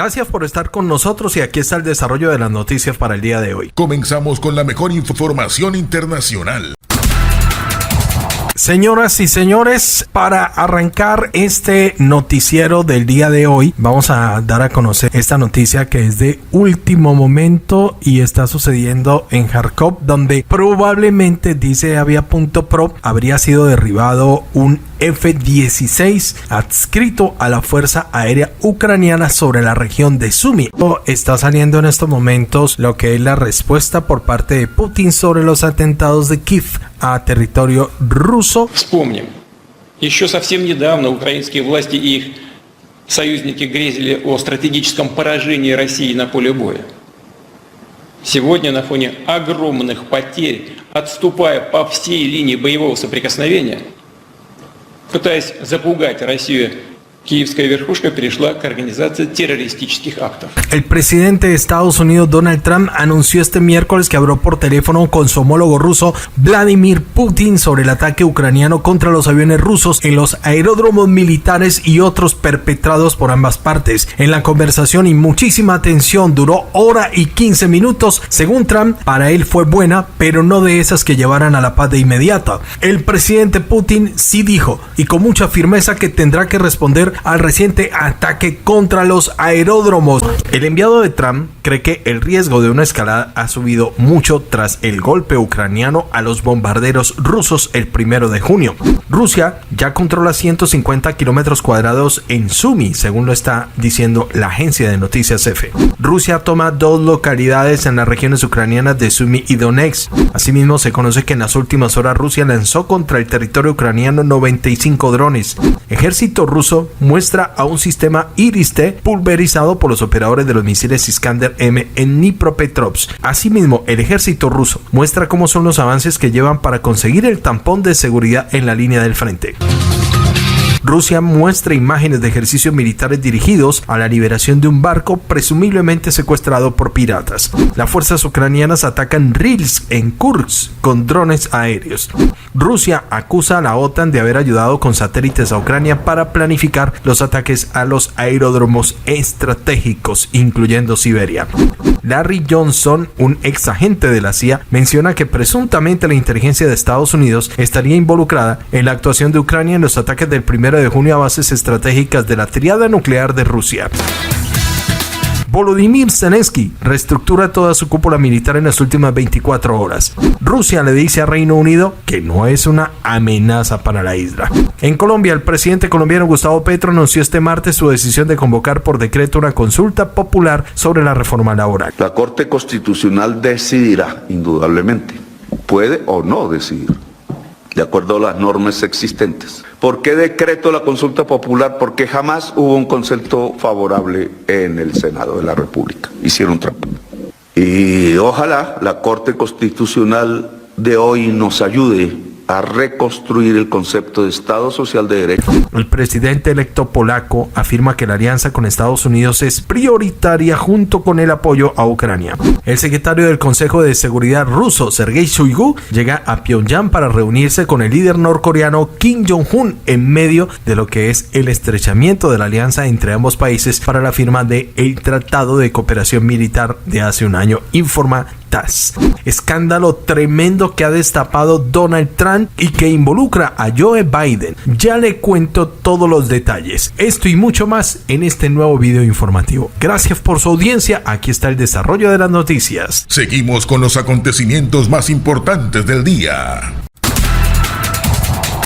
Gracias por estar con nosotros y aquí está el desarrollo de las noticias para el día de hoy. Comenzamos con la mejor información internacional. Señoras y señores, para arrancar este noticiero del día de hoy, vamos a dar a conocer esta noticia que es de último momento y está sucediendo en Kharkov, donde probablemente, dice Avia.pro, habría sido derribado un F-16 adscrito a la Fuerza Aérea Ucraniana sobre la región de Sumy. Está saliendo en estos momentos lo que es la respuesta por parte de Putin sobre los atentados de Kiev a territorio ruso. Вспомним, еще совсем недавно украинские власти и их союзники грезили о стратегическом поражении России на поле боя. Сегодня на фоне огромных потерь, отступая по всей линии боевого соприкосновения, пытаясь запугать Россию, киевская верхушка перешла к организации террористических актов. El presidente de Estados Unidos, Donald Trump, anunció este miércoles que habló por teléfono con su homólogo ruso, Vladimir Putin, sobre el ataque ucraniano contra los aviones rusos en los aeródromos militares y otros perpetrados por ambas partes. En la conversación y muchísima tensión duró hora y 15 minutos. Según Trump, para él fue buena, pero no de esas que llevaran a la paz de inmediato. El presidente Putin sí dijo, y con mucha firmeza, que tendrá que responder al reciente ataque contra los aeródromos. El enviado de Trump cree que el riesgo de una escalada ha subido mucho tras el golpe ucraniano a los bombarderos rusos el 1 de junio. Rusia ya controla 150 kilómetros cuadrados en Sumy, según lo está diciendo la agencia de noticias EFE. Rusia toma 2 localidades en las regiones ucranianas de Sumy y Donetsk. Asimismo, se conoce que en las últimas horas Rusia lanzó contra el territorio ucraniano 95 drones. Ejército ruso muestra a un sistema Iris-T pulverizado por los operadores de los misiles Iskander-M en Dnipropetrovsk. Asimismo, el ejército ruso muestra cómo son los avances que llevan para conseguir el tampón de seguridad en la línea del frente. Rusia muestra imágenes de ejercicios militares dirigidos a la liberación de un barco presumiblemente secuestrado por piratas. Las fuerzas ucranianas atacan Rilsk en Kursk con drones aéreos. Rusia acusa a la OTAN de haber ayudado con satélites a Ucrania para planificar los ataques a los aeródromos estratégicos, incluyendo Siberia. Larry Johnson, un ex agente de la CIA, menciona que presuntamente la inteligencia de Estados Unidos estaría involucrada en la actuación de Ucrania en los ataques del 1 de junio a bases estratégicas de la tríada nuclear de Rusia. Volodymyr Zelensky reestructura toda su cúpula militar en las últimas 24 horas. Rusia le dice a Reino Unido que no es una amenaza para la isla. En Colombia, el presidente colombiano Gustavo Petro anunció este martes su decisión de convocar por decreto una consulta popular sobre la reforma laboral. La Corte Constitucional decidirá, indudablemente, puede o no decidir, de acuerdo a las normas existentes. ¿Por qué decreto la consulta popular? Porque jamás hubo un concepto favorable en el Senado de la República. Hicieron trampa. Y ojalá la Corte Constitucional de hoy nos ayude a reconstruir el concepto de Estado Social de Derecho. El presidente electo polaco afirma que la alianza con Estados Unidos es prioritaria junto con el apoyo a Ucrania. El secretario del Consejo de Seguridad ruso, Sergei Shoigu, llega a Pyongyang para reunirse con el líder norcoreano Kim Jong-un en medio de lo que es el estrechamiento de la alianza entre ambos países para la firma del Tratado de Cooperación Militar de hace un año, informa TASS. Escándalo tremendo que ha destapado Donald Trump y que involucra a Joe Biden. Ya le cuento todos los detalles. Esto y mucho más en este nuevo video informativo. Gracias por su audiencia. Aquí está el desarrollo de las noticias. Seguimos con los acontecimientos más importantes del día.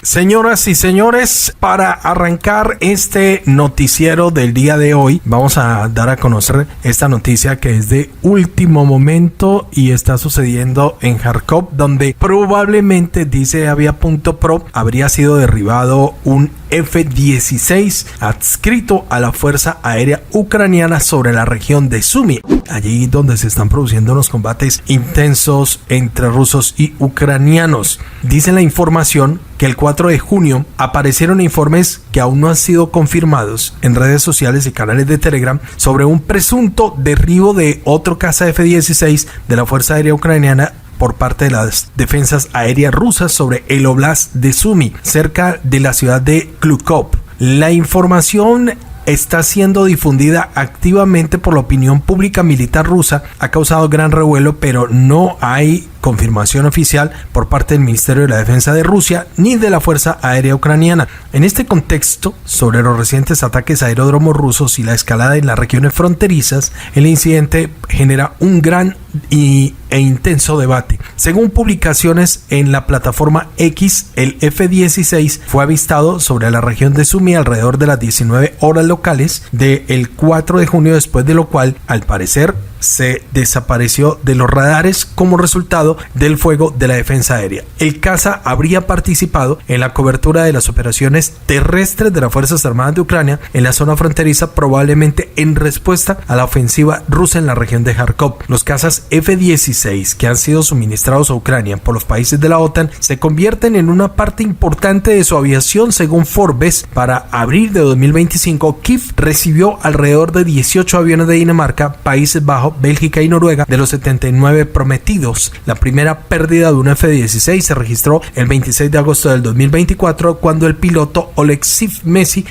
Señoras y señores, para arrancar este noticiero del día de hoy, vamos a dar a conocer esta noticia que es de último momento y está sucediendo en Kharkov, donde probablemente, dice Avia.pro, habría sido derribado un F-16 adscrito a la Fuerza Aérea Ucraniana sobre la región de Sumy, allí donde se están produciendo los combates intensos entre rusos y ucranianos. Dice la información que el 4 de junio aparecieron informes que aún no han sido confirmados en redes sociales y canales de Telegram sobre un presunto derribo de otro caza F-16 de la Fuerza Aérea Ucraniana por parte de las defensas aéreas rusas sobre el Oblast de Sumy, cerca de la ciudad de Khlukov. La información está siendo difundida activamente por la opinión pública militar rusa, ha causado gran revuelo, pero no hay confirmación oficial por parte del Ministerio de la Defensa de Rusia ni de la Fuerza Aérea Ucraniana. En este contexto, sobre los recientes ataques a aeródromos rusos y la escalada en las regiones fronterizas, el incidente genera un gran e intenso debate. Según publicaciones en la plataforma X, el F-16 fue avistado sobre la región de Sumy alrededor de las 19 horas locales del 4 de junio, después de lo cual, al parecer, se desapareció de los radares como resultado del fuego de la defensa aérea. El caza habría participado en la cobertura de las operaciones terrestres de las Fuerzas Armadas de Ucrania en la zona fronteriza, probablemente en respuesta a la ofensiva rusa en la región de Kharkov. Los cazas F-16 que han sido suministrados a Ucrania por los países de la OTAN se convierten en una parte importante de su aviación, según Forbes. Para abril de 2025, Kiev recibió alrededor de 18 aviones de Dinamarca, Países Bajos, Bélgica y Noruega de los 79 prometidos. La primera pérdida de un F-16 se registró el 26 de agosto del 2024 cuando el piloto Oleksiy Messi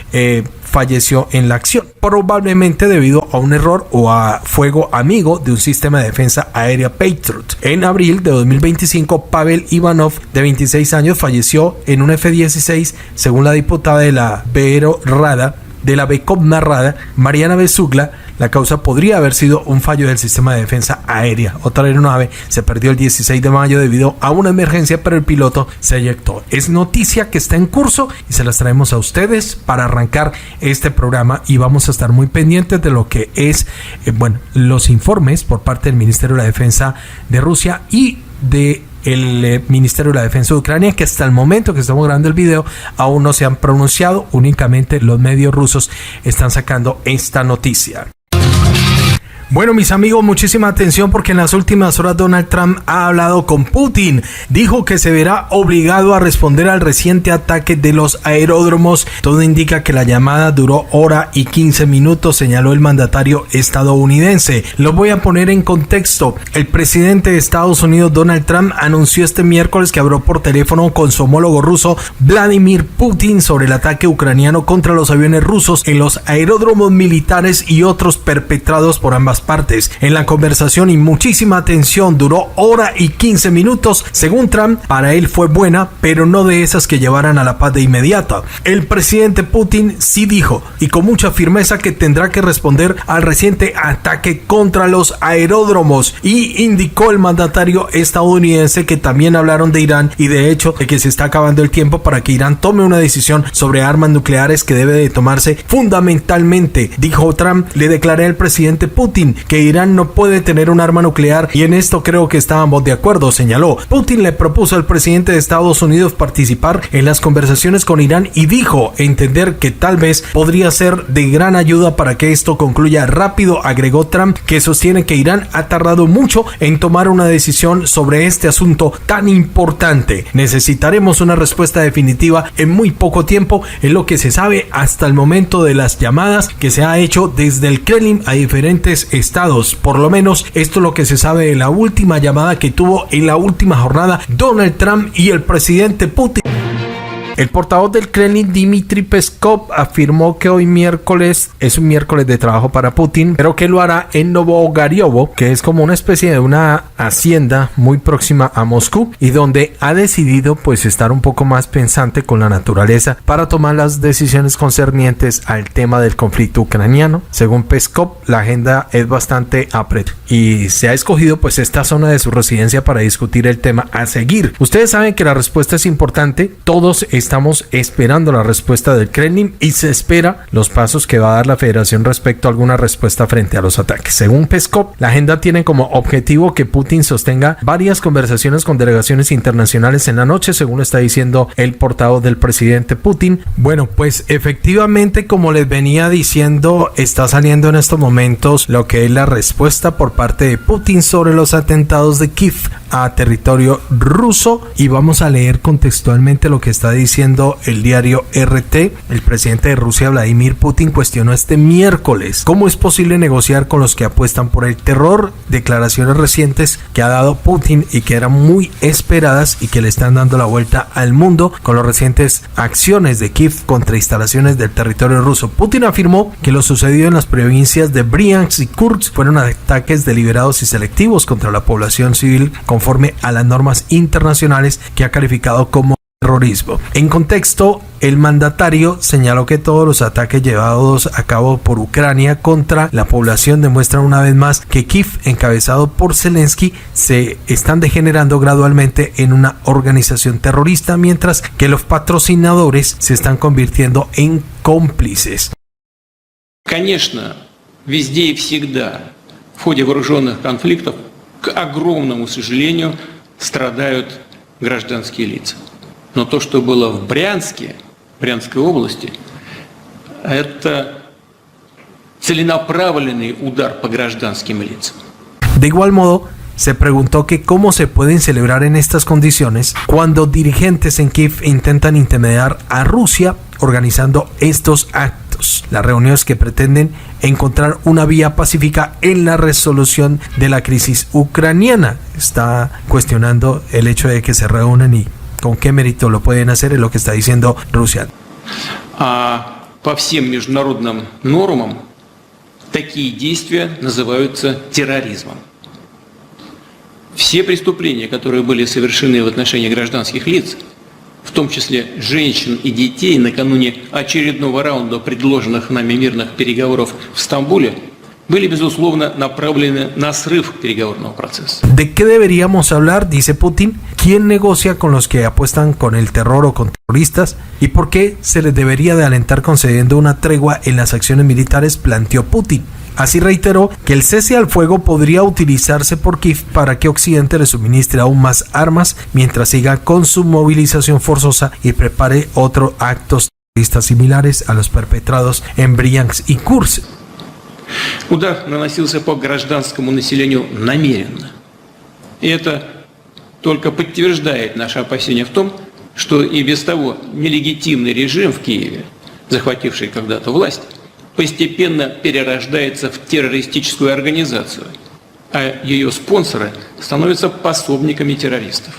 falleció en la acción, probablemente debido a un error o a fuego amigo de un sistema de defensa aérea Patriot. En abril de 2025, Pavel Ivanov, de 26 años, falleció en un F-16, según la diputada de la Verkhovna Rada, Mariana Bezugla. La causa podría haber sido un fallo del sistema de defensa aérea. Otra aeronave se perdió el 16 de mayo debido a una emergencia, pero el piloto se eyectó. Es noticia que está en curso y se las traemos a ustedes para arrancar este programa, y vamos a estar muy pendientes de lo que es los informes por parte del Ministerio de la Defensa de Rusia y de el Ministerio de la Defensa de Ucrania, que hasta el momento que estamos grabando el video aún no se han pronunciado. Únicamente los medios rusos están sacando esta noticia. Bueno, mis amigos, muchísima atención, porque en las últimas horas Donald Trump ha hablado con Putin. Dijo que se verá obligado a responder al reciente ataque de los aeródromos. Todo indica que la llamada duró 1 y 15 minutos, señaló el mandatario estadounidense. Lo voy a poner en contexto. El presidente de Estados Unidos, Donald Trump, anunció este miércoles que habló por teléfono con su homólogo ruso, Vladimir Putin, sobre el ataque ucraniano contra los aviones rusos en los aeródromos militares y otros perpetrados por ambas partes. En la conversación, y muchísima atención, duró 1 y 15 minutos. Según Trump, para él fue buena, pero no de esas que llevaran a la paz de inmediato. El presidente Putin sí dijo, y con mucha firmeza, que tendrá que responder al reciente ataque contra los aeródromos, y indicó el mandatario estadounidense que también hablaron de Irán y de hecho de que se está acabando el tiempo para que Irán tome una decisión sobre armas nucleares que debe de tomarse fundamentalmente. Dijo Trump: le declaré al presidente Putin que Irán no puede tener un arma nuclear, y en esto creo que estábamos de acuerdo, señaló. Putin le propuso al presidente de Estados Unidos participar en las conversaciones con Irán y dijo entender que tal vez podría ser de gran ayuda para que esto concluya rápido. Agregó Trump, que sostiene que Irán ha tardado mucho en tomar una decisión sobre este asunto tan importante. Necesitaremos una respuesta definitiva en muy poco tiempo, en lo que se sabe hasta el momento de las llamadas que se ha hecho desde el Kremlin a diferentes estados. Por lo menos esto es lo que se sabe de la última llamada que tuvo en la última jornada Donald Trump y el presidente Putin. El portavoz del Kremlin, Dmitry Peskov, afirmó que hoy miércoles es un miércoles de trabajo para Putin, pero que lo hará en Novogariovo, que es como una especie de una hacienda muy próxima a Moscú, y donde ha decidido pues estar un poco más pensante con la naturaleza para tomar las decisiones concernientes al tema del conflicto ucraniano. Según Peskov, la agenda es bastante apretada y se ha escogido pues esta zona de su residencia para discutir el tema a seguir. Ustedes saben que la respuesta es importante. Todos estamos esperando la respuesta del Kremlin y se espera los pasos que va a dar la Federación respecto a alguna respuesta frente a los ataques. Según Peskov, la agenda tiene como objetivo que Putin sostenga varias conversaciones con delegaciones internacionales en la noche, según está diciendo el portavoz del presidente Putin. Bueno, pues efectivamente, como les venía diciendo, está saliendo en estos momentos lo que es la respuesta por parte de Putin sobre los atentados de Kiev. a territorio ruso. Y vamos a leer contextualmente lo que está diciendo el diario RT. El presidente de Rusia, Vladimir Putin, cuestionó este miércoles cómo es posible negociar con los que apuestan por el terror. Declaraciones recientes que ha dado Putin y que eran muy esperadas y que le están dando la vuelta al mundo con las recientes acciones de Kiev contra instalaciones del territorio ruso. Putin afirmó que lo sucedido en las provincias de Bryansk y Kursk fueron ataques deliberados y selectivos contra la población civil conforme a las normas internacionales que ha calificado como terrorismo. En contexto, el mandatario señaló que todos los ataques llevados a cabo por Ucrania contra la población demuestran una vez más que Kiev, encabezado por Zelensky, se están degenerando gradualmente en una organización terrorista, mientras que los patrocinadores se están convirtiendo en cómplices. Конечно, везде и всегда в ходе вооруженных конфликтов, к огромному сожалению, страдают гражданские лица. Но то, что было в Брянской области, это целенаправленный удар по гражданским лицам. De igual modo, se preguntó que cómo se pueden celebrar en estas condiciones cuando dirigentes en Kiev intentan intimidar a Rusia organizando estos actos. Las reuniones que pretenden encontrar una vía pacífica en la resolución de la crisis ucraniana. Está cuestionando el hecho de que se reúnan y con qué mérito lo pueden hacer, es lo que está diciendo Rusia. По всем международным нормам такие действия называются терроризмом. Все преступления, которые были совершены в отношении гражданских лиц, в том числе женщин и детей, накануне очередного раунда предложенных нами мирных переговоров в Стамбуле, были, безусловно, направлены на срыв переговорного процесса. ¿De qué deberíamos hablar? Dice Putin. ¿Quién negocia con los que apuestan con el terror o con terroristas? ¿Y por qué se les debería de alentar concediendo una tregua en las acciones militares? Planteó Putin. Así reiteró que el cese al fuego podría utilizarse por Kiev para que Occidente le suministre aún más armas mientras siga con su movilización forzosa y prepare otros actos terroristas similares a los perpetrados en Bryansk y Kursk. Удар наносился по гражданскому населению намеренно. И это только подтверждает наши опасения в том, что и без того нелегитимный режим в Киеве, захвативший когда-то власть, постепенно перерождается в террористическую организацию, а ее спонсоры становятся пособниками террористов.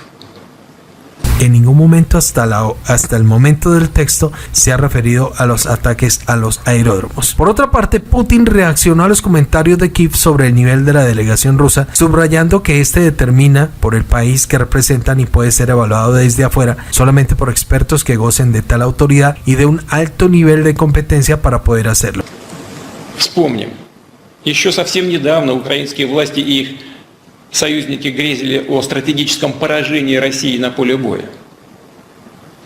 En ningún momento hasta el momento del texto se ha referido a los ataques a los aeródromos. Por otra parte, Putin reaccionó a los comentarios de Kiev sobre el nivel de la delegación rusa, subrayando que este determina por el país que representan y puede ser evaluado desde afuera solamente por expertos que gocen de tal autoridad y de un alto nivel de competencia para poder hacerlo. Вспомним, еще совсем недавно украинские власти и их союзники грезили о стратегическом поражении России на поле боя.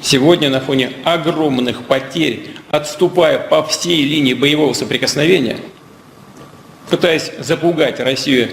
Сегодня на фоне огромных потерь, отступая по всей линии боевого соприкосновения, пытаясь запугать Россию,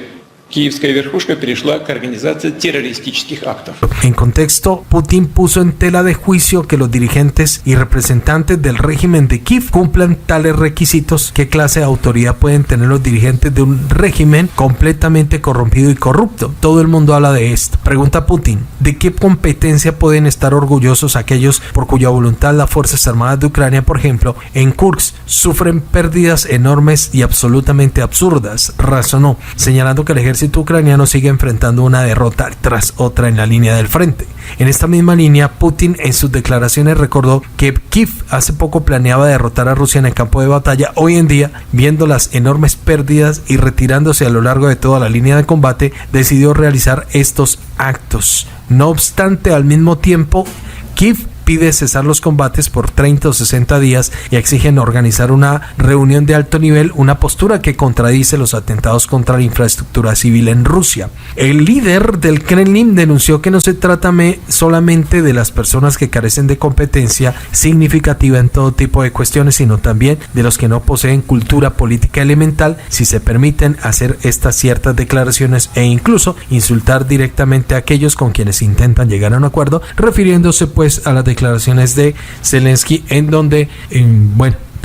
киевская верхушка перешла к организации террористических актов. En contexto, Putin puso en tela de juicio que los dirigentes y representantes del régimen de Kiev cumplan tales requisitos. ¿Qué clase de autoridad pueden tener los dirigentes de un régimen completamente corrompido y corrupto? Todo el mundo habla de esto. Pregunta Putin, ¿de qué competencia pueden estar orgullosos aquellos por cuya voluntad las Fuerzas Armadas de Ucrania, por ejemplo, en Kursk, sufren pérdidas enormes y absolutamente absurdas? Razonó, señalando que el ejército ucraniano sigue enfrentando una derrota tras otra en la línea del frente. En esta misma línea, Putin en sus declaraciones recordó que Kiev hace poco planeaba derrotar a Rusia en el campo de batalla. Hoy en día, viendo las enormes pérdidas y retirándose a lo largo de toda la línea de combate, decidió realizar estos actos. No obstante, al mismo tiempo, Kiev pide cesar los combates por 30 o 60 días y exigen organizar una reunión de alto nivel, una postura que contradice los atentados contra la infraestructura civil en Rusia. El líder del Kremlin denunció que no se trata solamente de las personas que carecen de competencia significativa en todo tipo de cuestiones, sino también de los que no poseen cultura política elemental si se permiten hacer estas ciertas declaraciones e incluso insultar directamente a aquellos con quienes intentan llegar a un acuerdo, refiriéndose pues a las declaraciones de Zelensky en donde,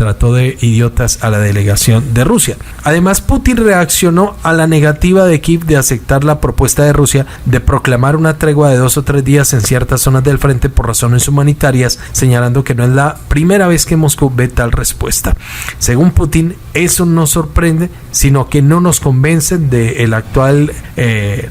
trató de idiotas a la delegación de Rusia. Además, Putin reaccionó a la negativa de Kiev de aceptar la propuesta de Rusia de proclamar una tregua de 2 o 3 días en ciertas zonas del frente por razones humanitarias, señalando que no es la primera vez que Moscú ve tal respuesta. Según Putin, eso no sorprende, sino que no nos convence del actual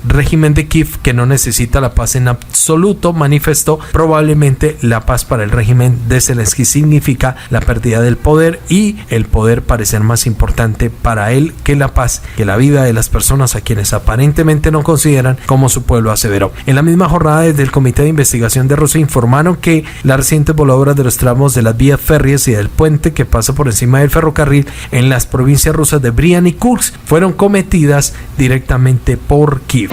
régimen de Kiev, que no necesita la paz en absoluto. Manifestó: probablemente la paz para el régimen de Zelensky significa la pérdida del poder, y el poder parece más importante para él que la paz, que la vida de las personas a quienes aparentemente no consideran como su pueblo, aseveró. En la misma jornada, desde el Comité de Investigación de Rusia informaron que las recientes voladoras de los tramos de las vías férreas y del puente que pasa por encima del ferrocarril en las provincias rusas de Brian y Kursk fueron cometidas directamente por Kiev.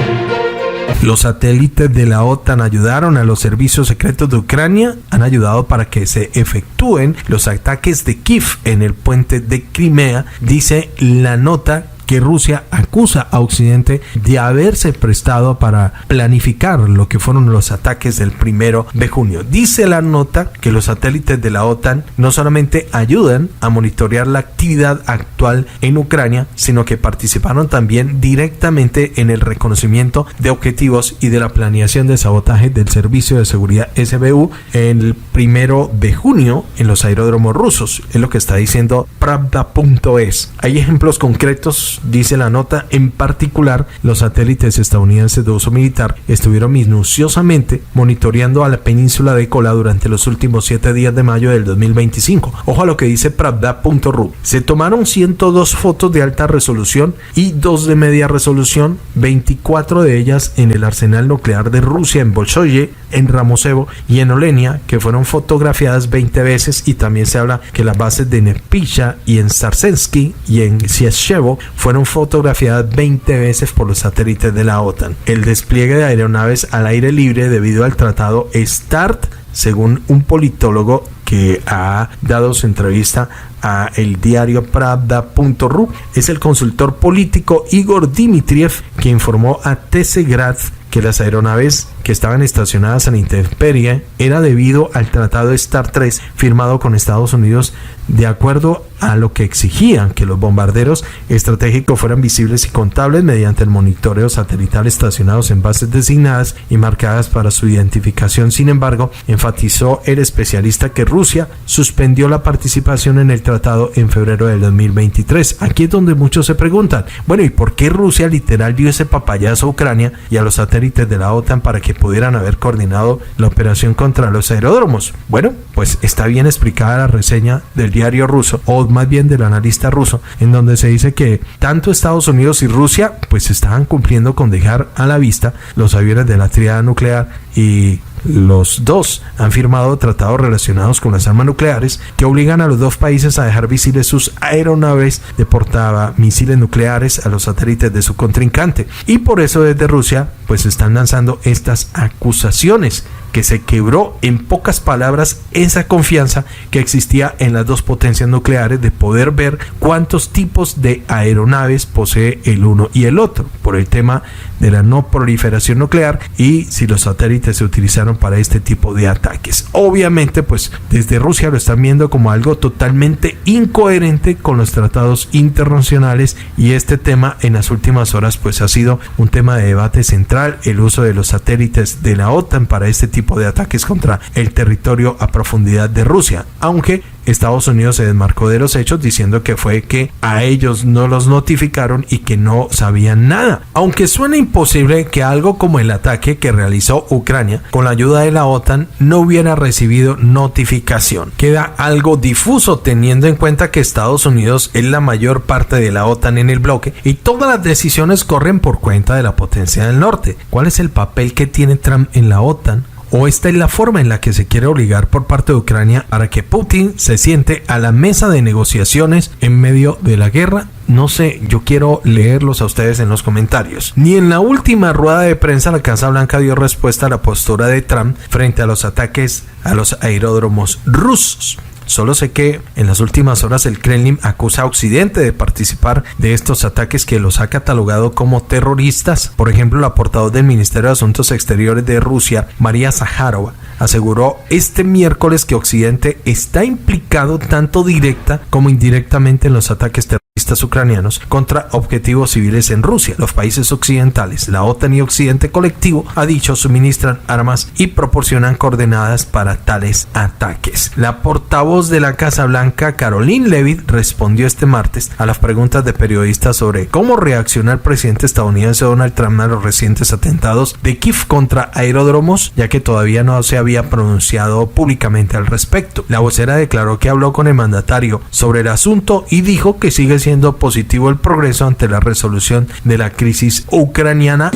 Los satélites de la OTAN ayudaron a los servicios secretos de Ucrania, han ayudado para que se efectúen los ataques de Kiev en el puente de Crimea, dice la nota, que Rusia acusa a Occidente de haberse prestado para planificar lo que fueron los ataques del 1 de junio. Dice la nota que los satélites de la OTAN no solamente ayudan a monitorear la actividad actual en Ucrania, sino que participaron también directamente en el reconocimiento de objetivos y de la planeación de sabotaje del Servicio de Seguridad SBU el 1 de junio en los aeródromos rusos. Es lo que está diciendo Pravda.es. Hay ejemplos concretos, dice la nota. En particular, los satélites estadounidenses de uso militar estuvieron minuciosamente monitoreando a la península de Kola durante los últimos 7 días de mayo del 2025. Ojo a lo que dice Pravda.ru. Se tomaron 102 fotos de alta resolución y 2 de media resolución, 24 de ellas en el arsenal nuclear de Rusia en Bolshoye, en Ramosevo y en Olenia, que fueron fotografiadas 20 veces, y también se habla que las bases de Nepisha y en Sarsensky y en Sieshevo fueron fotografiadas 20 veces por los satélites de la OTAN. El despliegue de aeronaves al aire libre debido al tratado START, según un politólogo que ha dado su entrevista a el diario Pravda.ru, es el consultor político Igor Dmitriev, que informó a TC Grad que las aeronaves que estaban estacionadas en la intemperie era debido al tratado START 3 firmado con Estados Unidos, de acuerdo a lo que exigían que los bombarderos estratégicos fueran visibles y contables mediante el monitoreo satelital estacionados en bases designadas y marcadas para su identificación. Sin embargo, enfatizó el especialista que Rusia suspendió la participación en el tratado en febrero del 2023. Aquí es donde muchos se preguntan, bueno, ¿y por qué Rusia literal dio ese papayazo a Ucrania y a los satélites de la OTAN para que pudieran haber coordinado la operación contra los aeródromos? Bueno, pues está bien explicada la reseña del diario ruso, o más bien del analista ruso, en donde se dice que tanto Estados Unidos y Rusia pues estaban cumpliendo con dejar a la vista los aviones de la tríada nuclear, y los dos han firmado tratados relacionados con las armas nucleares que obligan a los dos países a dejar visibles sus aeronaves de portamisiles nucleares a los satélites de su contrincante, y por eso desde Rusia pues están lanzando estas acusaciones, que se quebró en pocas palabras esa confianza que existía en las dos potencias nucleares de poder ver cuántos tipos de aeronaves posee el uno y el otro, por el tema de la no proliferación nuclear y si los satélites se utilizaron para este tipo de ataques. Obviamente pues desde Rusia lo están viendo como algo totalmente incoherente con los tratados internacionales, y este tema en las últimas horas pues ha sido un tema de debate central, el uso de los satélites de la OTAN para este tipo de ataques contra el territorio a profundidad de Rusia, aunque Estados Unidos se desmarcó de los hechos diciendo que fue que a ellos no los notificaron y que no sabían nada. Aunque suena imposible que algo como el ataque que realizó Ucrania con la ayuda de la OTAN no hubiera recibido notificación, queda algo difuso teniendo en cuenta que Estados Unidos es la mayor parte de la OTAN en el bloque y todas las decisiones corren por cuenta de la potencia del norte. ¿Cuál es el papel que tiene Trump en la OTAN? ¿O esta es la forma en la que se quiere obligar por parte de Ucrania para que Putin se siente a la mesa de negociaciones en medio de la guerra? No sé, yo quiero leerlos a ustedes en los comentarios. Ni en la última rueda de prensa la Casa Blanca dio respuesta a la postura de Trump frente a los ataques a los aeródromos rusos. Solo sé que en las últimas horas el Kremlin acusa a Occidente de participar de estos ataques que los ha catalogado como terroristas. Por ejemplo, la portavoz del Ministerio de Asuntos Exteriores de Rusia, María Zaharova, aseguró este miércoles que Occidente está implicado tanto directa como indirectamente en los ataques terroristas ucranianos contra objetivos civiles en Rusia. Los países occidentales, la OTAN y Occidente colectivo, ha dicho, suministran armas y proporcionan coordenadas para tales ataques. La portavoz de la Casa Blanca, Karoline Leavitt, respondió este martes a las preguntas de periodistas sobre cómo reaccionó el presidente estadounidense Donald Trump a los recientes atentados de Kiev contra aeródromos, ya que todavía no se había pronunciado públicamente al respecto. La vocera declaró que habló con el mandatario sobre el asunto y dijo que sigue siendo positivo el progreso ante la resolución de la crisis ucraniana.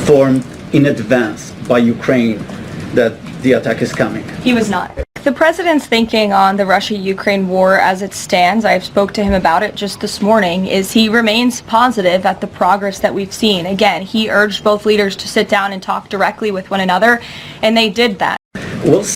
In advance by Ukraine that the attack is coming. He was not. The president's thinking on the Russia-Ukraine war as it stands, I spoke to him about it just this morning, is he remains positive at the progress that we've seen. Again, he urged both leaders to sit down and talk directly with one another, and they did that.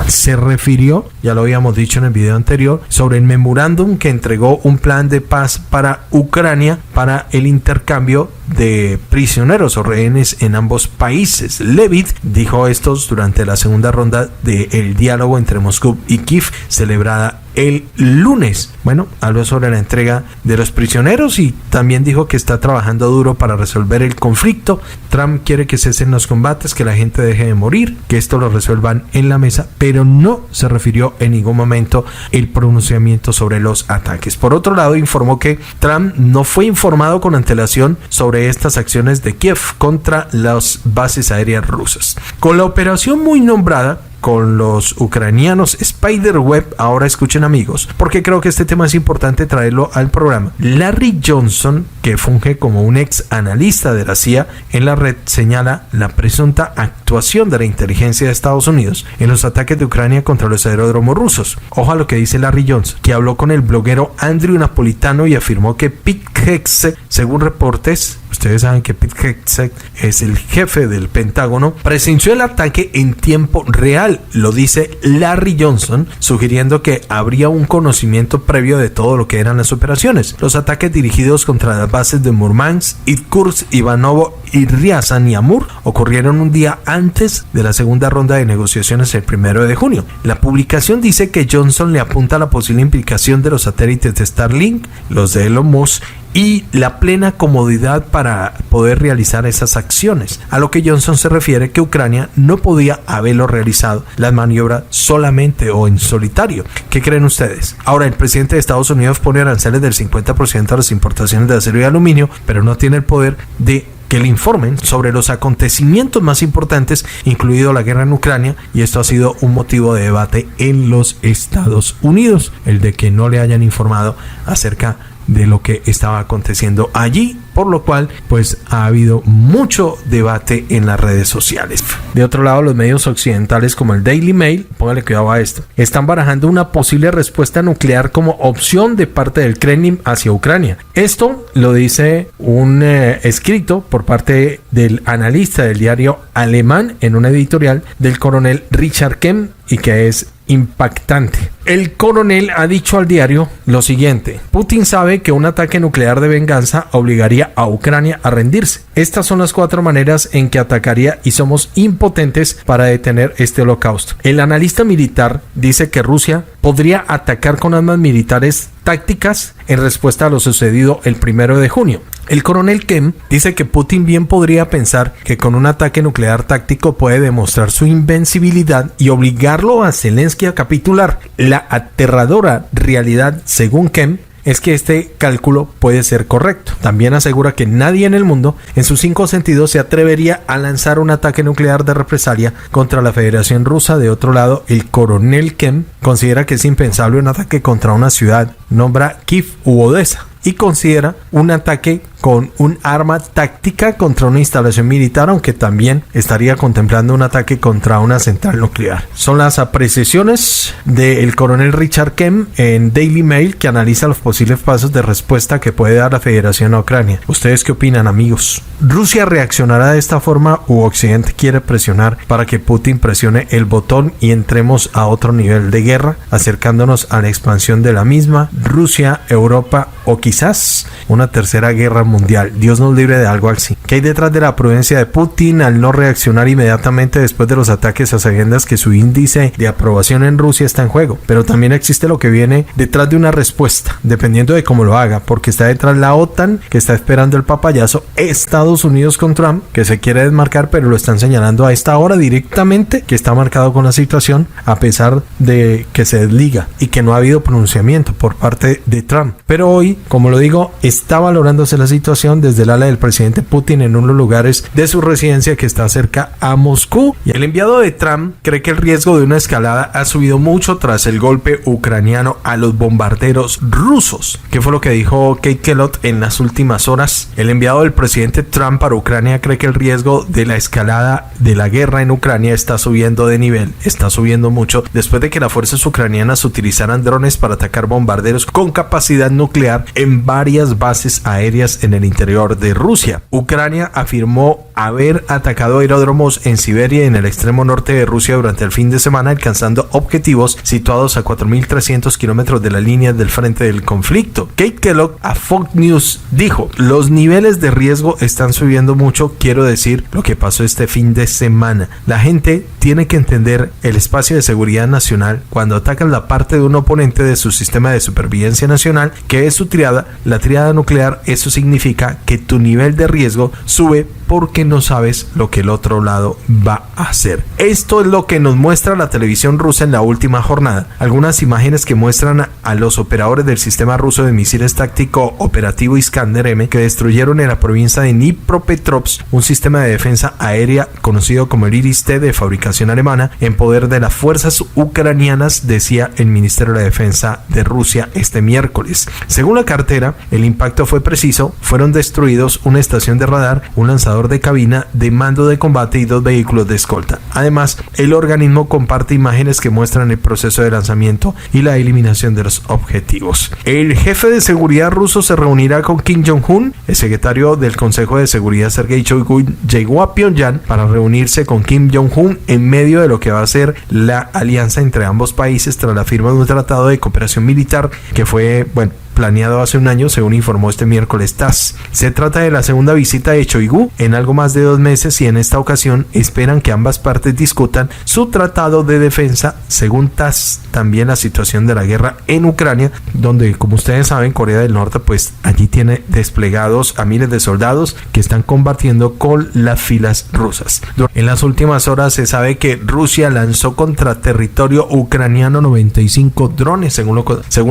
Se refirió, ya lo habíamos dicho en el video anterior, sobre el memorándum que entregó un plan de paz para Ucrania para el intercambio de prisioneros o rehenes en ambos países. Leavitt dijo esto durante la segunda ronda del diálogo entre Moscú y Kiev, celebrada el lunes. Bueno, habló sobre la entrega de los prisioneros y también dijo que está trabajando duro para resolver el conflicto. Trump quiere que cesen los combates, que la gente deje de morir, que esto lo resuelvan en la mesa, pero no se refirió en ningún momento el pronunciamiento sobre los ataques. Por otro lado, informó que Trump no fue informado con antelación sobre estas acciones de Kiev contra las bases aéreas rusas. Con la operación muy nombrada con los ucranianos Spiderweb, ahora escuchen amigos, porque creo que este tema es importante traerlo al programa. Larry Johnson, que funge como un ex analista de la CIA en la red, señala la presunta actuación de la inteligencia de Estados Unidos en los ataques de Ucrania contra los aeródromos rusos. Ojo a lo que dice Larry Johnson, que habló con el bloguero Andrew Napolitano y afirmó que Pete Hegseth, según reportes, ustedes saben que Pete Hegseth es el jefe del Pentágono, presenció el ataque en tiempo real, lo dice Larry Johnson, sugiriendo que habría un conocimiento previo de todo lo que eran las operaciones. Los ataques dirigidos contra las bases de Murmansk, Irkutsk, Ivanovo y Ryazan y Amur ocurrieron un día antes de la segunda ronda de negociaciones el 1 de junio. La publicación dice que Johnson le apunta a la posible implicación de los satélites de Starlink, los de Elon Musk, y la plena comodidad para poder realizar esas acciones, a lo que Johnson se refiere que Ucrania no podía haberlo realizado las maniobras solamente o en solitario. ¿Qué creen ustedes? Ahora, el presidente de Estados Unidos pone aranceles del 50% a las importaciones de acero y aluminio, pero no tiene el poder de que le informen sobre los acontecimientos más importantes, incluido la guerra en Ucrania, y esto ha sido un motivo de debate en los Estados Unidos, el de que no le hayan informado acerca de lo que estaba aconteciendo allí, por lo cual pues ha habido mucho debate en las redes sociales. De otro lado, los medios occidentales como el Daily Mail, póngale cuidado a esto, están barajando una posible respuesta nuclear como opción de parte del Kremlin hacia Ucrania. Esto lo dice un escrito por parte del analista del diario alemán en una editorial del coronel Richard Kemp, y que es impactante. El coronel ha dicho al diario lo siguiente: Putin sabe que un ataque nuclear de venganza obligaría a Ucrania a rendirse. Estas son las 4 maneras en que atacaría y somos impotentes para detener este holocausto. El analista militar dice que Rusia podría atacar con armas militares tácticas en respuesta a lo sucedido el 1 de junio. El coronel Kemp dice que Putin bien podría pensar que con un ataque nuclear táctico puede demostrar su invencibilidad y obligarlo a Zelensky a capitular. La aterradora realidad, según Kemp, es que este cálculo puede ser correcto. También asegura que nadie en el mundo, en sus 5 sentidos, se atrevería a lanzar un ataque nuclear de represalia contra la Federación Rusa. De otro lado, el coronel Kemp considera que es impensable un ataque contra una ciudad, nombra Kiev u Odessa, y considera un ataque con un arma táctica contra una instalación militar, aunque también estaría contemplando un ataque contra una central nuclear. Son las apreciaciones del coronel Richard Kemp en Daily Mail, que analiza los posibles pasos de respuesta que puede dar la Federación a Ucrania. ¿Ustedes qué opinan, amigos? ¿Rusia reaccionará de esta forma u Occidente quiere presionar para que Putin presione el botón y entremos a otro nivel de guerra, acercándonos a la expansión de la misma? Rusia, Europa o quizás una tercera guerra mundial mundial. Dios nos libre de algo así. ¿Qué hay detrás de la prudencia de Putin al no reaccionar inmediatamente después de los ataques a sabiendas que su índice de aprobación en Rusia está en juego? Pero también existe lo que viene detrás de una respuesta, dependiendo de cómo lo haga, porque está detrás la OTAN, que está esperando el papayazo, Estados Unidos con Trump, que se quiere desmarcar, pero lo están señalando a esta hora directamente, que está marcado con la situación, a pesar de que se desliga y que no ha habido pronunciamiento por parte de Trump. Pero hoy, como lo digo, está valorándose la situación desde el ala del presidente Putin en unos lugares de su residencia que está cerca a Moscú. Y el enviado de Trump cree que el riesgo de una escalada ha subido mucho tras el golpe ucraniano a los bombarderos rusos. ¿Qué fue lo que dijo Kate Kellogg en las últimas horas? El enviado del presidente Trump para Ucrania cree que el riesgo de la escalada de la guerra en Ucrania está subiendo de nivel, está subiendo mucho después de que las fuerzas ucranianas utilizaran drones para atacar bombarderos con capacidad nuclear en varias bases aéreas en el interior de Rusia. Ucrania afirmó haber atacado aeródromos en Siberia y en el extremo norte de Rusia durante el fin de semana, alcanzando objetivos situados a 4.300 kilómetros de la línea del frente del conflicto. Kate Kellogg a Fox News dijo: los niveles de riesgo están subiendo mucho, quiero decir lo que pasó este fin de semana. La gente tiene que entender el espacio de seguridad nacional cuando atacan la parte de un oponente de su sistema de supervivencia nacional, que es su triada, la triada nuclear. Eso significa que tu nivel de riesgo sube porque no sabes lo que el otro lado va a hacer. Esto es lo que nos muestra la televisión rusa en la última jornada. Algunas imágenes que muestran a los operadores del sistema ruso de misiles táctico operativo Iskander-M que destruyeron en la provincia de Dnipropetrovsk un sistema de defensa aérea conocido como el Iris-T de fabricación alemana en poder de las fuerzas ucranianas, decía el Ministerio de la Defensa de Rusia este miércoles. Según la cartera, el impacto fue preciso, fueron destruidos una estación de radar, un lanzador de cabina de mando de combate y 2 vehículos de escolta. Además, el organismo comparte imágenes que muestran el proceso de lanzamiento y la eliminación de los objetivos. El jefe de seguridad ruso se reunirá con Kim Jong-un. El secretario del Consejo de Seguridad, Sergei Shoigu, llegó a Pyongyang para reunirse con Kim Jong-un en medio de lo que va a ser la alianza entre ambos países tras la firma de un tratado de cooperación militar que fue, planeado hace un año, según informó este miércoles TASS. Se trata de la segunda visita de Shoigu en algo más de 2 meses y en esta ocasión esperan que ambas partes discutan su tratado de defensa, según TASS, también la situación de la guerra en Ucrania, donde, como ustedes saben, Corea del Norte pues allí tiene desplegados a miles de soldados que están combatiendo con las filas rusas. En las últimas horas se sabe que Rusia lanzó contra territorio ucraniano 95 drones, según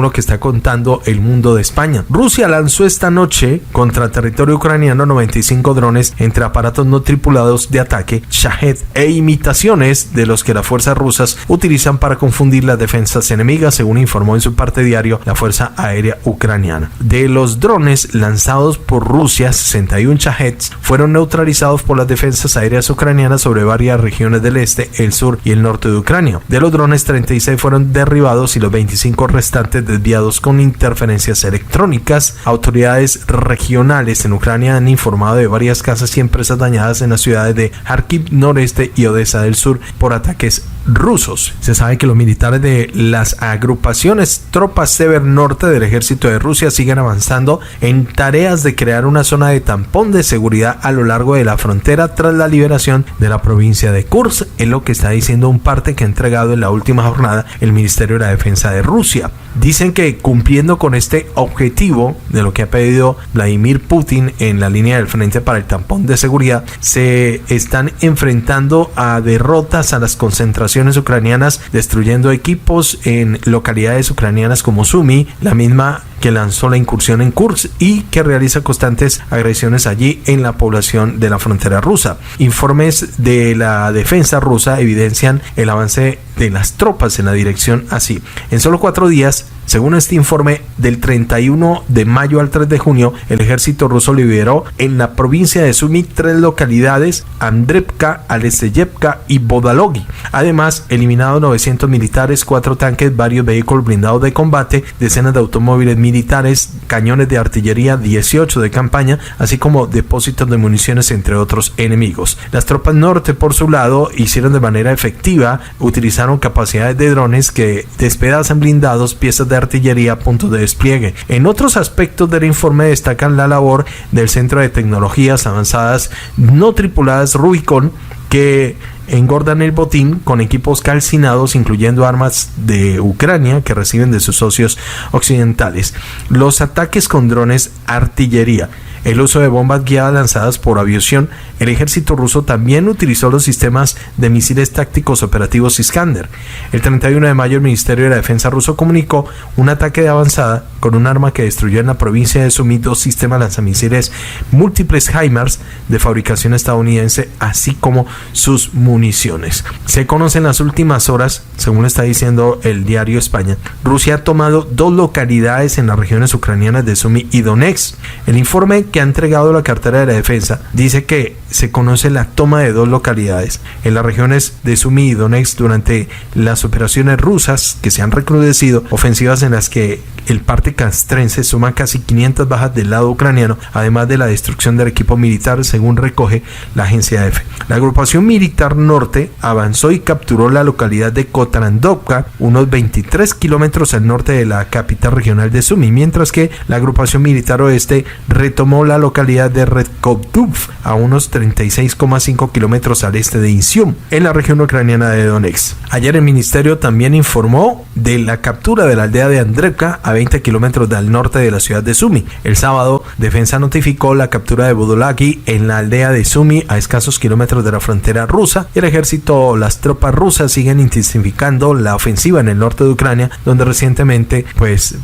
lo que está contando el Mundo de España. Rusia lanzó esta noche contra territorio ucraniano 95 drones entre aparatos no tripulados de ataque Shahed e imitaciones de los que las fuerzas rusas utilizan para confundir las defensas enemigas, según informó en su parte diario la Fuerza Aérea Ucraniana. De los drones lanzados por Rusia, 61 Shaheds fueron neutralizados por las defensas aéreas ucranianas sobre varias regiones del este, el sur y el norte de Ucrania. De los drones, 36 fueron derribados y los 25 restantes desviados con interferencias electrónicas. Autoridades regionales en Ucrania han informado de varias casas y empresas dañadas en las ciudades de Kharkiv noreste y Odessa del sur por ataques rusos. Se sabe que los militares de las agrupaciones Tropas Sever Norte del ejército de Rusia siguen avanzando en tareas de crear una zona de tampón de seguridad a lo largo de la frontera tras la liberación de la provincia de Kursk, es lo que está diciendo un parte que ha entregado en la última jornada el Ministerio de la Defensa de Rusia. Dicen que cumpliendo con este objetivo de lo que ha pedido Vladimir Putin en la línea del frente para el tampón de seguridad, se están enfrentando a derrotas a las concentraciones ucranianas, destruyendo equipos en localidades ucranianas como Sumy, la misma que lanzó la incursión en Kursk y que realiza constantes agresiones allí en la población de la frontera rusa. Informes de la defensa rusa evidencian el avance de las tropas en la dirección así. En solo 4 días, según este informe, del 31 de mayo al 3 de junio, el ejército ruso liberó en la provincia de Sumy 3 localidades: Andreyevka, Alexeyevka y Vodology. Además, eliminado 900 militares, 4 tanques, varios vehículos blindados de combate, decenas de automóviles mini militares, cañones de artillería 18 de campaña, así como depósitos de municiones, entre otros enemigos. Las tropas norte, por su lado, hicieron de manera efectiva, utilizaron capacidades de drones que despedazan blindados, piezas de artillería a punto de despliegue. En otros aspectos del informe destacan la labor del Centro de Tecnologías Avanzadas No Tripuladas Rubicon, que engordan el botín con equipos calcinados, incluyendo armas de Ucrania que reciben de sus socios occidentales. Los ataques con drones, artillería, el uso de bombas guiadas lanzadas por aviación. El ejército ruso también utilizó los sistemas de misiles tácticos operativos Iskander. El 31 de mayo el Ministerio de la Defensa ruso comunicó un ataque de avanzada con un arma que destruyó en la provincia de Sumy 2 sistemas lanzamisiles múltiples HIMARS de fabricación estadounidense, así como sus municiones. Se conoce en las últimas horas, según está diciendo el diario España, Rusia ha tomado 2 localidades en las regiones ucranianas de Sumy y Donetsk. El informe que ha entregado la cartera de la defensa dice que se conoce la toma de 2 localidades en las regiones de Sumy y Donetsk durante las operaciones rusas que se han recrudecido, ofensivas en las que el parte castrense suma casi 500 bajas del lado ucraniano, además de la destrucción del equipo militar, según recoge la agencia EFE. La agrupación militar norte avanzó y capturó la localidad de Kotarandovka, unos 23 kilómetros al norte de la capital regional de Sumy, mientras que la agrupación militar oeste retomó la localidad de Redkovdub, a unos 36,5 kilómetros al este de Izium, en la región ucraniana de Donetsk. Ayer el ministerio también informó de la captura de la aldea de Andrevka, a 20 kilómetros al norte de la ciudad de Sumy. El sábado, Defensa notificó la captura de Budolaki en la aldea de Sumy, a escasos kilómetros de la frontera rusa. El ejército, las tropas rusas siguen intensificando la ofensiva en el norte de Ucrania, donde recientemente,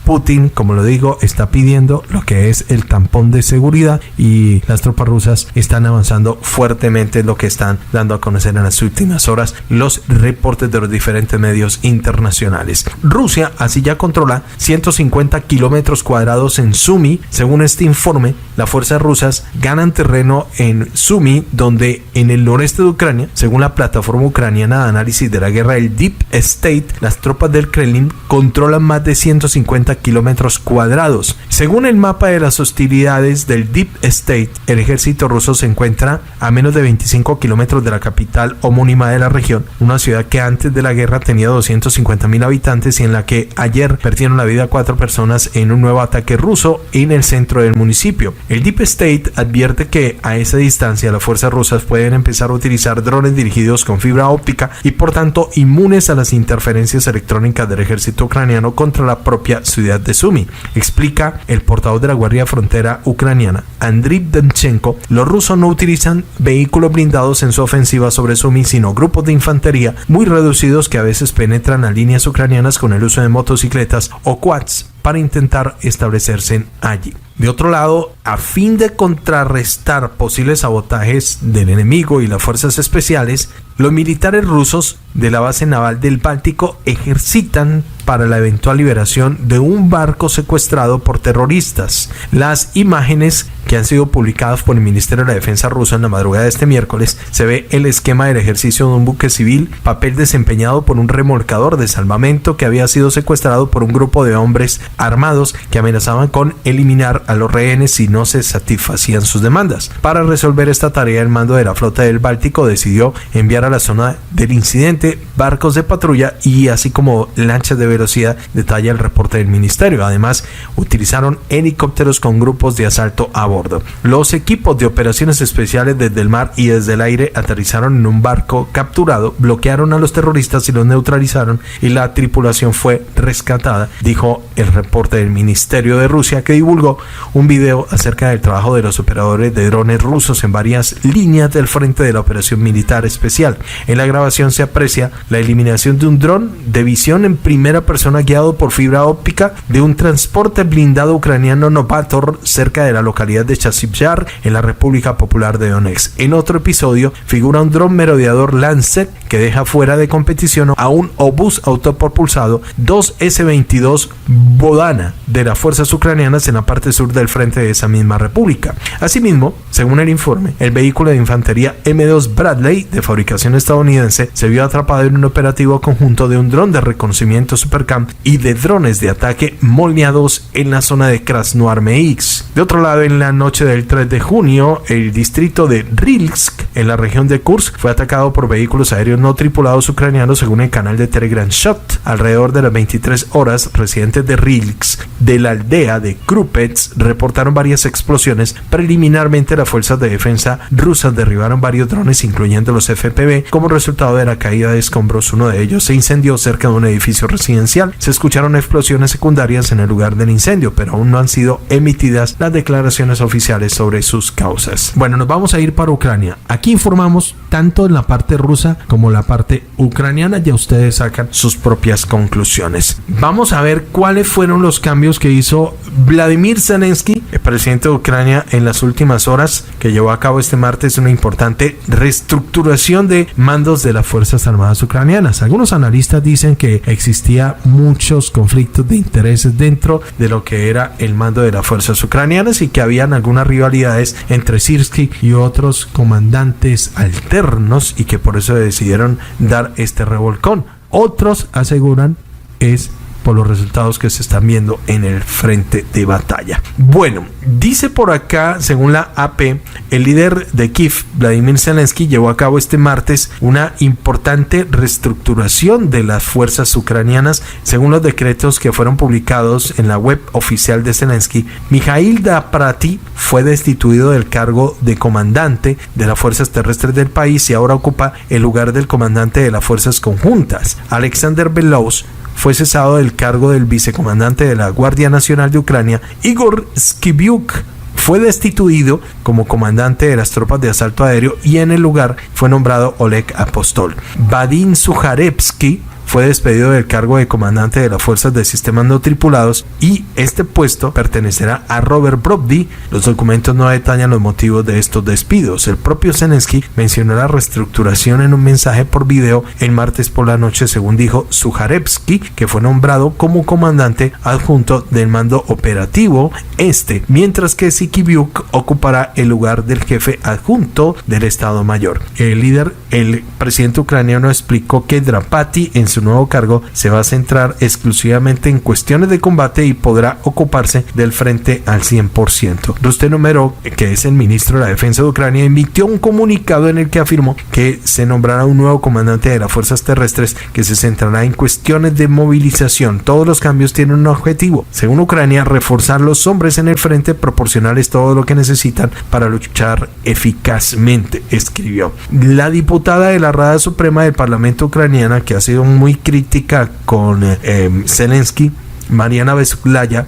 Putin, como lo digo, está pidiendo lo que es el tampón de seguridad, y las tropas rusas están avanzando fuertemente, lo que están dando a conocer en las últimas horas los reportes de los diferentes medios internacionales. Rusia así ya controla 150 kilómetros cuadrados en Sumy. Según este informe, las fuerzas rusas ganan terreno en Sumy, donde en el noreste de Ucrania, según la plataforma ucraniana de análisis de la guerra, el Deep State, las tropas del Kremlin controlan más de 150 kilómetros cuadrados. Según el mapa de las hostilidades del Deep State, el ejército ruso se encuentra a menos de 25 kilómetros de la capital homónima de la región, una ciudad que antes de la guerra tenía 250,000 habitantes y en la que ayer perdieron la vida 4 personas en un nuevo ataque ruso en el centro del municipio. El Deep State advierte que a esa distancia las fuerzas rusas pueden empezar a utilizar drones dirigidos con fibra óptica y por tanto inmunes a las interferencias electrónicas del ejército ucraniano contra la propia ciudad de Sumy, explica el portavoz de la Guardia Frontera ucraniana, Andriy Demchenko. Los rusos no utilizan vehículos blindados en su ofensiva sobre Sumy, sino grupos de infantería muy reducidos que a veces penetran a líneas ucranianas con el uso de motocicletas o quads para intentar establecerse allí. De otro lado, a fin de contrarrestar posibles sabotajes del enemigo y las fuerzas especiales, los militares rusos de la base naval del Báltico ejercitan para la eventual liberación de un barco secuestrado por terroristas. Las imágenes que han sido publicadas por el Ministerio de la Defensa ruso en la madrugada de este miércoles, se ve el esquema del ejercicio de un buque civil, papel desempeñado por un remolcador de salvamento que había sido secuestrado por un grupo de hombres armados que amenazaban con eliminar a los rehenes si no se satisfacían sus demandas. Para resolver esta tarea, el mando de la flota del Báltico decidió enviar a la zona del incidente barcos de patrulla y así como lanchas de velocidad, detalla el reporte del ministerio. Además, utilizaron helicópteros con grupos de asalto a bordo. Los equipos de operaciones especiales desde el mar y desde el aire aterrizaron en un barco capturado, bloquearon a los terroristas y los neutralizaron, y la tripulación fue rescatada, dijo el reporte del Ministerio de Rusia, que divulgó un video acerca del trabajo de los operadores de drones rusos en varias líneas del frente de la operación militar especial. En la grabación se aprecia la eliminación de un dron de visión en primera persona guiado por fibra óptica de un transporte blindado ucraniano Novator cerca de la localidad de Chasiv-Yar en la República Popular de Donetsk. En otro episodio figura un dron merodeador Lancet que deja fuera de competición a un obús autopropulsado, 2 S-22 Bodana de las fuerzas ucranianas en la parte sur del frente de esa misma república. Asimismo, según el informe, el vehículo de infantería M2 Bradley de fabricación estadounidense se vio atrapado en un operativo conjunto de un dron de reconocimiento Supercam y de drones de ataque molneados en la zona de Krasnoarmeysk. De otro lado, en la noche del 3 de junio, el distrito de Rilsk, en la región de Kursk, fue atacado por vehículos aéreos no tripulados ucranianos, según el canal de Telegram Shot. Alrededor de las 23 horas, residentes de Rilsk, de la aldea de Krupets, reportaron varias explosiones. Preliminarmente, las fuerzas de defensa rusas derribaron varios drones, incluyendo los FPV. Como resultado de la caída de escombros, uno de ellos se incendió cerca de un edificio residencial. Se escucharon explosiones secundarias en el lugar del incendio, pero aún no han sido emitidas las declaraciones oficiales sobre sus causas. Bueno, nos vamos a ir para Ucrania. Aquí informamos tanto en la parte rusa como la parte ucraniana. Ya ustedes sacan sus propias conclusiones. Vamos a ver cuáles fueron los cambios que hizo Vladimir Zelensky, el presidente de Ucrania, en las últimas horas, que llevó a cabo este martes una importante reestructuración de mandos de las Fuerzas Armadas ucranianas. Algunos analistas dicen que existía muchos conflictos de intereses dentro de lo que era el mando de las fuerzas ucranianas y que habían algunas rivalidades entre Sirski y otros comandantes alternos y que por eso decidieron dar este revolcón. Otros aseguran es por los resultados que se están viendo en el frente de batalla. Bueno, dice por acá, según la AP, el líder de Kiev, Vladimir Zelensky, llevó a cabo este martes una importante reestructuración de las fuerzas ucranianas. Según los decretos que fueron publicados en la web oficial de Zelensky, Mikhail Daprati fue destituido del cargo de comandante de las fuerzas terrestres del país y ahora ocupa el lugar del comandante de las fuerzas conjuntas. Alexander Belousov fue cesado del cargo del vicecomandante de la Guardia Nacional de Ucrania. Igor Skibiuk fue destituido como comandante de las tropas de asalto aéreo y en el lugar fue nombrado Oleg Apostol. Vadim Sukharevsky fue despedido del cargo de comandante de las fuerzas de sistemas no tripulados y este puesto pertenecerá a Robert Brody. Los documentos no detallan los motivos de estos despidos. El propio Zelensky mencionó la reestructuración en un mensaje por video el martes por la noche, según dijo Sukharevsky, que fue nombrado como comandante adjunto del mando operativo mientras que Sikibiuk ocupará el lugar del jefe adjunto del Estado Mayor. El presidente ucraniano explicó que Drapati en su nuevo cargo se va a centrar exclusivamente en cuestiones de combate y podrá ocuparse del frente al 100%. Rustem Umerov, que es el ministro de la Defensa de Ucrania, emitió un comunicado en el que afirmó que se nombrará un nuevo comandante de las fuerzas terrestres que se centrará en cuestiones de movilización. Todos los cambios tienen un objetivo, según Ucrania, reforzar los hombres en el frente, proporcionarles todo lo que necesitan para luchar eficazmente, escribió. La diputada de la Rada Suprema del Parlamento ucraniana, que ha sido muy crítica con Zelensky, Mariana Besuglaya,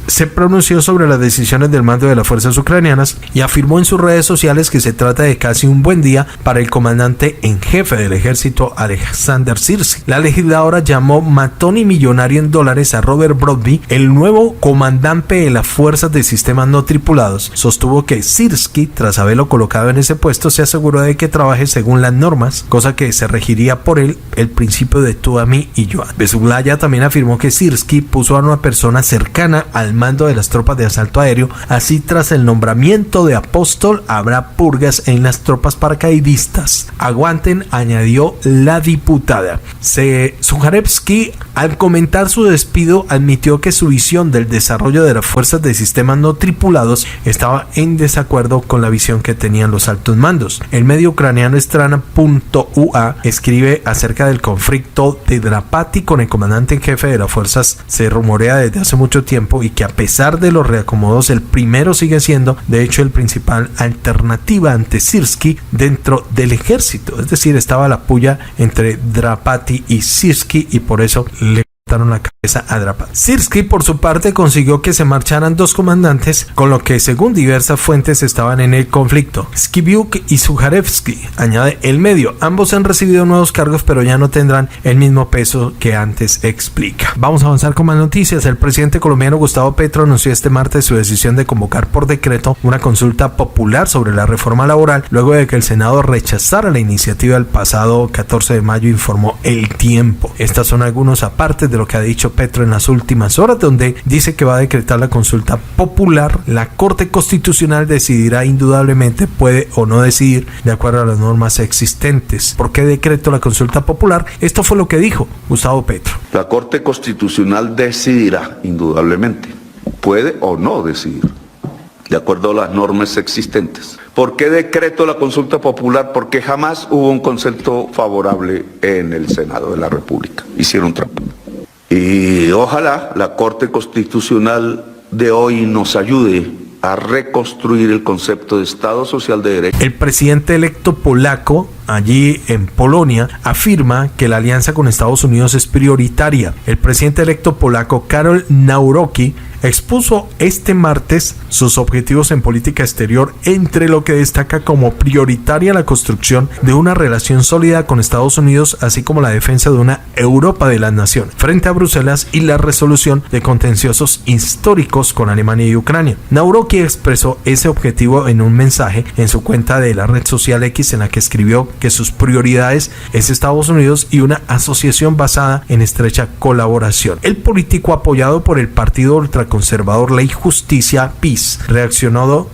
se pronunció sobre las decisiones del mando de las fuerzas ucranianas y afirmó en sus redes sociales que se trata de casi un buen día para el comandante en jefe del ejército, Alexander Sirski. La legisladora llamó matón y millonario en dólares a Robert Brody, el nuevo comandante de las fuerzas de sistemas no tripulados. Sostuvo que Sirski, tras haberlo colocado en ese puesto, se aseguró de que trabaje según las normas, cosa que se regiría por él el principio de tú a mí y yo a ti. Besuglaya también afirmó que Sirski puso a una persona cercana al mando de las tropas de asalto aéreo. Así, tras el nombramiento de Apóstol, habrá purgas en las tropas paracaidistas. Aguanten, añadió la diputada. Sukharevsky, al comentar su despido, admitió que su visión del desarrollo de las fuerzas de sistemas no tripulados estaba en desacuerdo con la visión que tenían los altos mandos. El medio ucraniano Strana.ua escribe acerca del conflicto de Drapati con el comandante en jefe de las fuerzas. Se rumorea desde hace mucho tiempo y que a pesar de los reacomodos, el primero sigue siendo de hecho el principal alternativa ante Sirski dentro del ejército. Es decir, estaba la puya entre Drapati y Sirski y por eso le cortaron la cabeza a Drapati. Sirski, por su parte, consiguió que se marcharan dos comandantes, con lo que según diversas fuentes estaban en el conflicto. Skibiuk y Sukharevsky, añade el medio. Ambos han recibido nuevos cargos, pero ya no tendrán el mismo peso que antes, explica. Vamos a avanzar con más noticias. El presidente colombiano Gustavo Petro anunció este martes su decisión de convocar por decreto una consulta popular sobre la reforma laboral, luego de que el Senado rechazara la iniciativa el pasado 14 de mayo, informó El Tiempo. Estas son algunos apartes de lo que ha dicho Petro en las últimas horas, donde dice que va a decretar la consulta popular. La Corte Constitucional decidirá indudablemente, puede o no decidir de acuerdo a las normas existentes. ¿Por qué decreto la consulta popular? Esto fue lo que dijo Gustavo Petro. La Corte Constitucional decidirá indudablemente, puede o no decidir, de acuerdo a las normas existentes. ¿Por qué decreto la consulta popular? Porque jamás hubo un consenso favorable en el Senado de la República. Hicieron trampa. Y ojalá la Corte Constitucional de hoy nos ayude a reconstruir el concepto de Estado Social de Derecho. El presidente electo polaco, allí en Polonia, afirma que la alianza con Estados Unidos es prioritaria. El presidente electo polaco, Karol Nawrocki, expuso este martes sus objetivos en política exterior, entre lo que destaca como prioritaria la construcción de una relación sólida con Estados Unidos, así como la defensa de una Europa de las naciones frente a Bruselas y la resolución de contenciosos históricos con Alemania y Ucrania. Nawrocki expresó ese objetivo en un mensaje en su cuenta de la red social X, en la que escribió que sus prioridades es Estados Unidos y una asociación basada en estrecha colaboración. El político, apoyado por el partido ultraconservador Ley Justicia PiS, reaccionó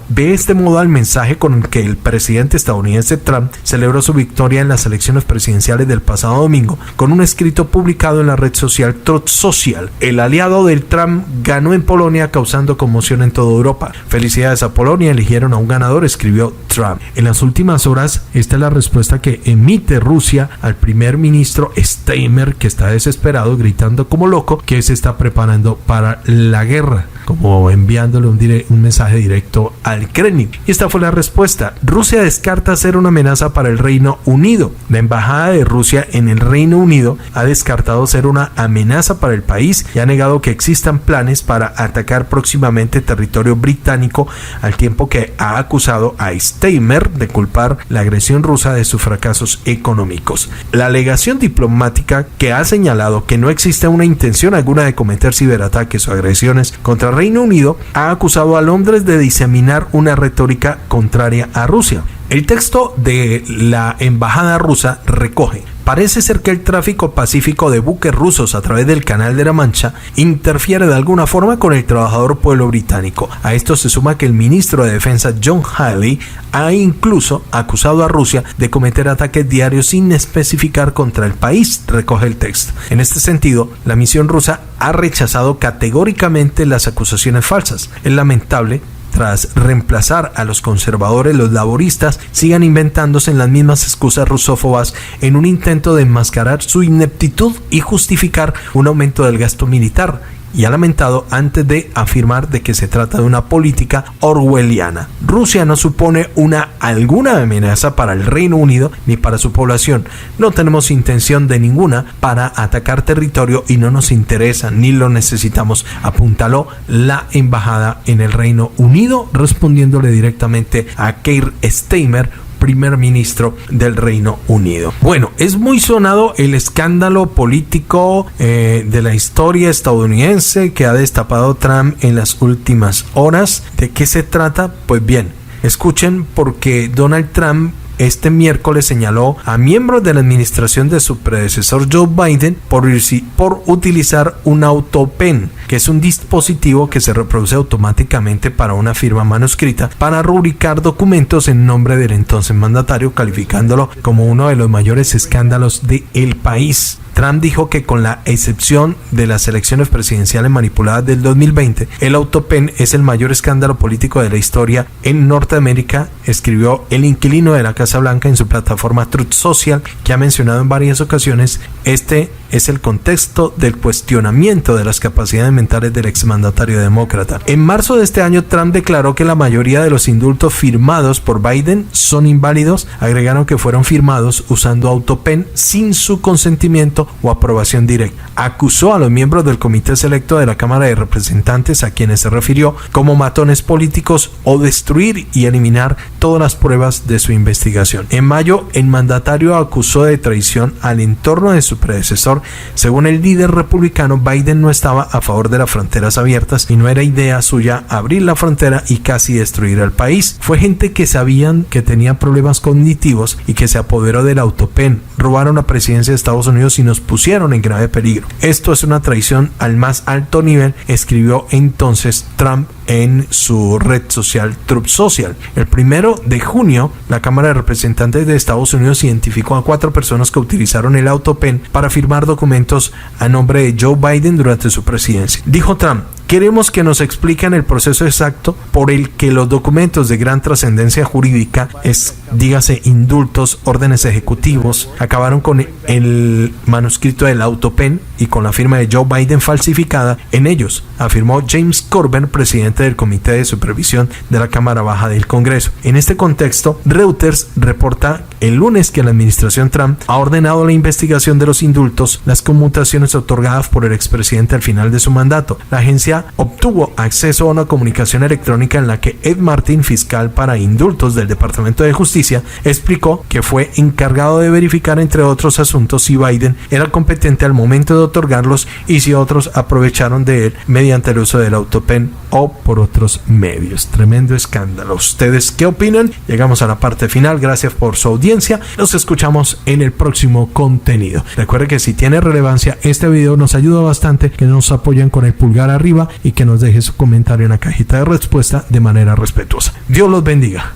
de este modo al mensaje con el que el presidente estadounidense Trump celebró su victoria en las elecciones presidenciales del pasado domingo, con un escrito publicado en la red social Truth Social. El aliado del Trump ganó en Polonia, causando conmoción en toda Europa. Felicidades a Polonia, eligieron a un ganador, escribió Trump. En las últimas horas, esta es la respuesta que emite Rusia al primer ministro Steinmeier, que está desesperado, gritando como loco que se está preparando para la guerra, como enviándole un mensaje directo al Kremlin. Y esta fue la respuesta. Rusia descarta ser una amenaza para el Reino Unido. La embajada de Rusia en el Reino Unido ha descartado ser una amenaza para el país y ha negado que existan planes para atacar próximamente territorio británico, al tiempo que ha acusado a Steinmeier de culpar la agresión rusa de sus fracasos económicos. La alegación diplomática, que ha señalado que no existe una intención alguna de cometer ciberataques o agresiones contra Reino Unido, ha acusado a Londres de diseminar una retórica contraria a Rusia. El texto de la embajada rusa recoge: parece ser que el tráfico pacífico de buques rusos a través del Canal de la Mancha interfiere de alguna forma con el trabajador pueblo británico. A esto se suma que el ministro de Defensa John Healey ha incluso acusado a Rusia de cometer ataques diarios sin especificar contra el país, recoge el texto. En este sentido, la misión rusa ha rechazado categóricamente las acusaciones falsas. Es lamentable tras reemplazar a los conservadores, los laboristas sigan inventándose en las mismas excusas rusófobas en un intento de enmascarar su ineptitud y justificar un aumento del gasto militar, y ha lamentado antes de afirmar de que se trata de una política orwelliana. Rusia no supone alguna amenaza para el Reino Unido ni para su población. No tenemos intención de ninguna para atacar territorio y no nos interesa ni lo necesitamos, apuntaló la embajada en el Reino Unido, respondiéndole directamente a Keir Starmer, primer ministro del Reino Unido. Bueno, es muy sonado el escándalo político de la historia estadounidense que ha destapado Trump en las últimas horas. ¿De qué se trata? Pues bien, escuchen, porque Donald Trump este miércoles señaló a miembros de la administración de su predecesor Joe Biden por utilizar un autopen, que es un dispositivo que se reproduce automáticamente para una firma manuscrita para rubricar documentos en nombre del entonces mandatario, calificándolo como uno de los mayores escándalos del país. Trump dijo que, con la excepción de las elecciones presidenciales manipuladas del 2020, el autopen es el mayor escándalo político de la historia en Norteamérica, escribió el inquilino de la Casa Blanca en su plataforma Truth Social, que ha mencionado en varias ocasiones. Este es el contexto del cuestionamiento de las capacidades mentales del exmandatario demócrata. En marzo de este año, Trump declaró que la mayoría de los indultos firmados por Biden son inválidos. Agregaron que fueron firmados usando autopen sin su consentimiento o aprobación directa. Acusó a los miembros del comité selecto de la Cámara de Representantes, a quienes se refirió como matones políticos, o destruir y eliminar todas las pruebas de su investigación. En mayo, el mandatario acusó de traición al entorno de su su predecesor. Según el líder republicano, Biden no estaba a favor de las fronteras abiertas y no era idea suya abrir la frontera y casi destruir al país. Fue gente que sabían que tenía problemas cognitivos y que se apoderó del autopen, robaron la presidencia de Estados Unidos y nos pusieron en grave peligro. Esto es una traición al más alto nivel, escribió entonces Trump en su red social Truth Social. El 1 de junio, la Cámara de Representantes de Estados Unidos identificó a 4 personas que utilizaron el autopen para firmar documentos a nombre de Joe Biden durante su presidencia. Dijo Trump: queremos que nos expliquen el proceso exacto por el que los documentos de gran trascendencia jurídica, dígase indultos, órdenes ejecutivos, acabaron con el manuscrito del autopen y con la firma de Joe Biden falsificada en ellos, afirmó James Corbett, presidente del Comité de Supervisión de la Cámara Baja del Congreso. En este contexto, Reuters reporta el lunes que la administración Trump ha ordenado la investigación de los indultos, las conmutaciones otorgadas por el expresidente al final de su mandato. La agencia obtuvo acceso a una comunicación electrónica en la que Ed Martin, fiscal para indultos del Departamento de Justicia, explicó que fue encargado de verificar, entre otros asuntos, si Biden era competente al momento de otorgarlos y si otros aprovecharon de él mediante el uso del autopen o por otros medios. Tremendo escándalo. ¿Ustedes qué opinan? Llegamos a la parte final. Gracias por su audiencia. Nos escuchamos en el próximo contenido. Recuerde que si tiene relevancia este video, nos ayuda bastante que nos apoyen con el pulgar arriba y que nos deje su comentario en la cajita de respuesta de manera respetuosa. Dios los bendiga.